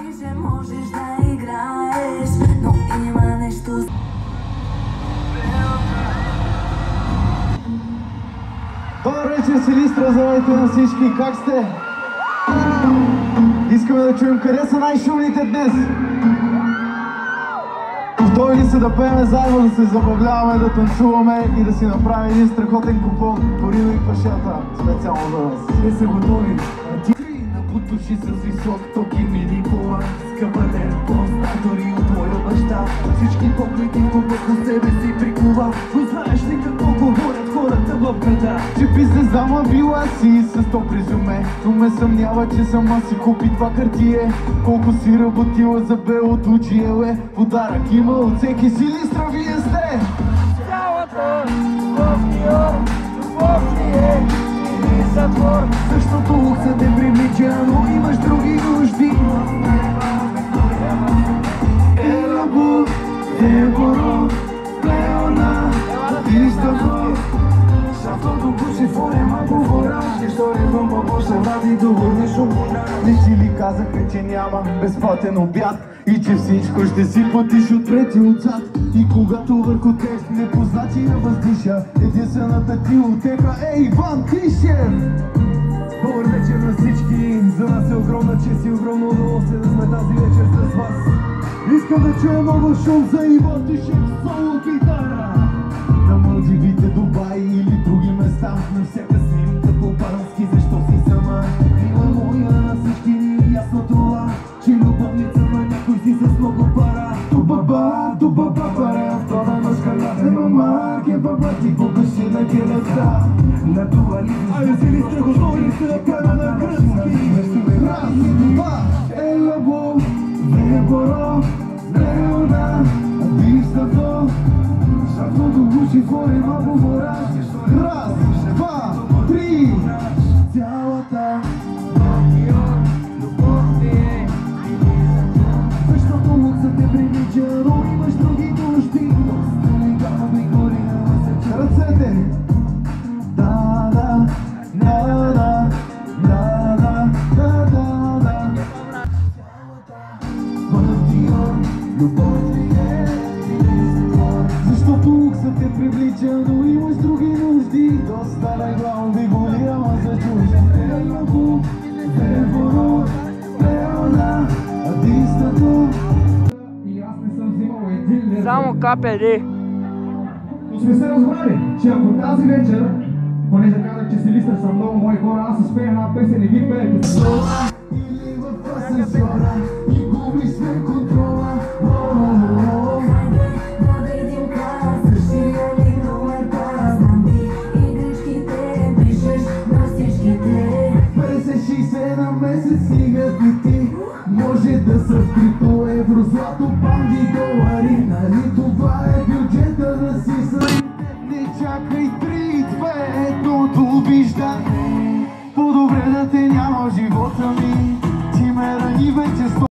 Мислиш, че можеш да играеш, но има нещо. Добър вечер, Силистра, здравейте на всички, как сте? Искаме да чуем къде са най-шумните днес. Готови ли са да пеем заедно, да се забавляваме, да танцуваме и да си направим един страхотен купон по Рино и Пашата, специално за вас? Те са готови. Набутуши с висок ток и мини кола. Скъпаден констатори от моя баща. Всички покрити по себе си прикува. Но знаеш ли какво говорят хората в града? Че бизнес дама била си с 100 резюме, но ме съмнява, че сама си купи това хартие. Колко си работила за белото очиеле, подарък има от всеки. Силистра, вие сте! Цялата любов ли е или затвор? Същото лукса те привлича, но имаш други нужди. Елабу, Деборо, Леона, Дистафо. Шафото гуши форе, малко вора. История вън по-боша, вади договорни шумона. Личи ли казаха, че няма безплатен обяд и че всичко ще си платиш отпред и отзад. И когато върху теб непознати я въздиша, единствената ти утеха е Иван Тишев. Добър вечер на всички, за нас е огромна чест и огромно удоволствие да сме тази вечер с вас. Искам да чуя много шум за Иван Тишев соло китара. На Малдивите, Дубай или други места, На всяка снимка по-барански, защо си сама? Мила моя, на всички ни е ясно това, че любовница на някой си с много пара. Тубаба, пара, втора ножка на мама, кебаба ти побеши на келета. На това ли? Айде си ли сте готови, сте да пеме на гръцки? Раз, два, елабо, Деборо, Леона, Дистафо. Шафото гуши форе, малко вора. Раз, два, три. Цялата любов ти е или затвор? Защото лукса те привлича, но имаш други нужди. Стали гама би горила се чу. Ръцете! Да, да, да, да, да, да, да, да, да. Пантион, любов ти е или затвор? Защото лукса те привлича, но имаш други нужди. Доста реглам ви боли, ама за чужди. Елабу, Деборо, Леона, Дистафо. И аз не съм взимал един лев. Само КПД. Но сме се разбрали, че ако тази вечер, понеже казах, че Силистра са много мои хора, аз изпея една песен и ви пеете. Или в асансьора и губиш свой контрола. Да видим как зашили номер пара. Знам ти игричките, пишеш на всичките. 50-60 на месец стигат и ти. Може да са в крипто, евро, злато, банди, долари. Нали това е бюджета да си са. Не чакай 3-2, едното вижда. По-добре да те няма в живота ми. Ти ме рани вече.